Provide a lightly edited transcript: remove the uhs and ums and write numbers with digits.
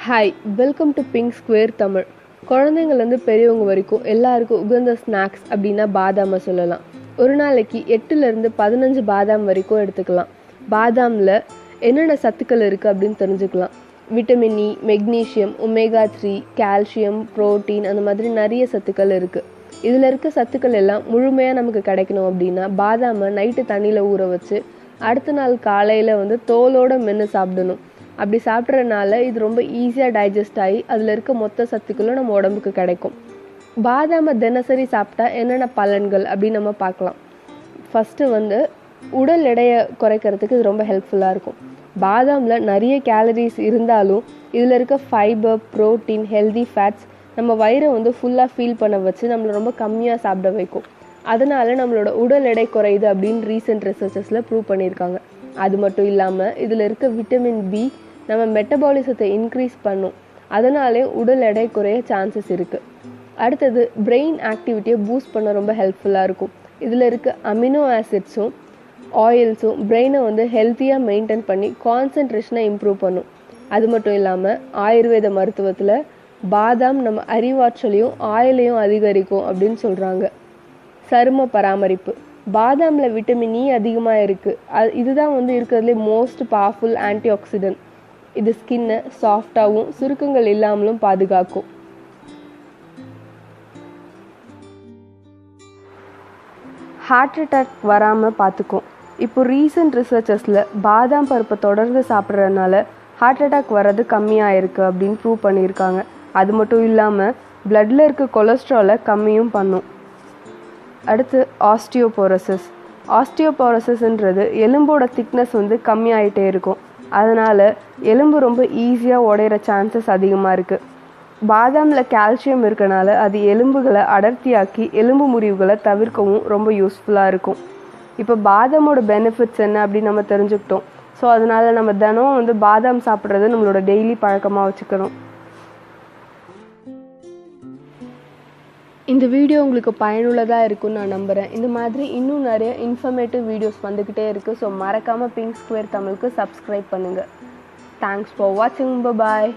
Hi, welcome to pink square Tamil. குழந்தைங்கள்லேருந்து பெரியவங்க வரைக்கும் எல்லாருக்கும் உகந்த ஸ்நாக்ஸ் அப்படின்னா பாதாமை சொல்லலாம். ஒரு நாளைக்கு 8லேருந்து 15 பாதாம் வரைக்கும் எடுத்துக்கலாம். பாதாமில் என்னென்ன சத்துக்கள் இருக்குது அப்படின்னு தெரிஞ்சுக்கலாம். Vitamin E, magnesium, omega 3, calcium, protein, அந்த மாதிரி நிறைய சத்துக்கள் இருக்குது. இதில் இருக்க சத்துக்கள் எல்லாம் முழுமையாக நமக்கு கிடைக்கணும் அப்படின்னா பாதாமை நைட்டு தண்ணியில் ஊற வச்சு அடுத்த நாள் காலையில் தோலோடு மென்று சாப்பிடணும். அப்படி சாப்பிட்றதுனால இது ரொம்ப ஈஸியாக டைஜஸ்ட் ஆகி அதில் இருக்க மொத்த சத்துக்களும் நம்ம உடம்புக்கு கிடைக்கும். பாதாமை தினசரி சாப்பிட்டா என்னென்ன பலன்கள் அப்படின்னு நம்ம பார்க்கலாம். ஃபஸ்ட்டு உடல் எடையை குறைக்கிறதுக்கு இது ரொம்ப ஹெல்ப்ஃபுல்லாக இருக்கும். பாதாமில் நிறைய கேலரிஸ் இருந்தாலும் இதில் இருக்க ஃபைபர், ப்ரோட்டீன், ஹெல்தி ஃபேட்ஸ் நம்ம வயிறை ஃபுல்லாக ஃபீல் பண்ண வச்சு நம்மளை ரொம்ப கம்மியாக சாப்பிட வைக்கும். அதனால நம்மளோட உடல் எடை குறையுது அப்படின்னு ரீசெண்ட் ரிசர்ச்சஸில் ப்ரூவ் பண்ணியிருக்காங்க. அது மட்டும் இல்லாமல் இதில் இருக்க விட்டமின் பி நம்ம மெட்டபாலிசத்தை இன்க்ரீஸ் பண்ணும். அதனாலே உடல் எடை குறைய சான்சஸ் இருக்குது. அடுத்தது பிரெயின் ஆக்டிவிட்டியை பூஸ்ட் பண்ண ரொம்ப ஹெல்ப்ஃபுல்லாக இருக்கும். இதில் இருக்க அமினோ ஆசிட்ஸும் ஆயில்ஸும் பிரெயினை ஹெல்த்தியாக மெயின்டைன் பண்ணி கான்சன்ட்ரேஷனை இம்ப்ரூவ் பண்ணும். அது மட்டும் இல்லாமல் ஆயுர்வேத மருத்துவத்தில் பாதாம் நம்ம அறிவாற்றலையும் ஆயிலையும் அதிகரிக்கும் அப்படின்னு சொல்கிறாங்க. சரும பராமரிப்பு. பாதாமில் விட்டமின் இ அதிகமாக இருக்குது. இதுதான் இருக்கிறதுலே மோஸ்ட் பவர்ஃபுல் ஆன்டி ஆக்சிடென்ட். இது ஸ்கின்னை சாஃப்டாகவும் சுருக்கங்கள் இல்லாமலும் பாதுகாக்கும். ஹார்ட் அட்டாக் வராமல் பார்த்துக்கும். இப்போ ரீசெண்ட் ரிசர்ச்சஸில் பாதாம் பருப்பை தொடர்ந்து சாப்பிட்றதுனால ஹார்ட் அட்டாக் வர்றது கம்மியாக இருக்குது அப்படின்னு ப்ரூவ் பண்ணியிருக்காங்க. அது மட்டும் இல்லாமல் பிளட்டில் இருக்க கொலஸ்ட்ராலை கம்மியும் பண்ணும். அடுத்து ஆஸ்டியோபோரோசிஸ்ன்றது எலும்போட திக்னஸ் கம்மியாயிட்டே இருக்கும். அதனால் எலும்பு ரொம்ப ஈஸியாக உடையிற சான்சஸ் அதிகமாக இருக்குது. பாதாமில் கால்சியம் இருக்கனால அது எலும்புகளை அடர்த்தியாக்கி எலும்பு முறிவுகளை தவிர்க்கவும் ரொம்ப யூஸ்ஃபுல்லாக இருக்கும். இப்போ பாதாமோட பெனிஃபிட்ஸ் என்ன அப்படின்னு நம்ம தெரிஞ்சுக்கிட்டோம். ஸோ அதனால் நம்ம தினம் பாதாம் சாப்பிட்றது நம்மளோட டெய்லி பழக்கமாக வச்சுக்கணும். இந்த வீடியோ உங்களுக்கு பயனுள்ளதாக இருக்குன்னு நான் நம்புகிறேன். இந்த மாதிரி இன்னும் நிறைய இன்ஃபர்மேட்டிவ் வீடியோஸ் வந்துக்கிட்டே இருக்குது. ஸோ மறக்காமல் பிங்க் ஸ்கொயர் தமிழுக்கு சப்ஸ்கிரைப் பண்ணுங்கள். தேங்க்ஸ் ஃபார் வாட்சிங். பாய்.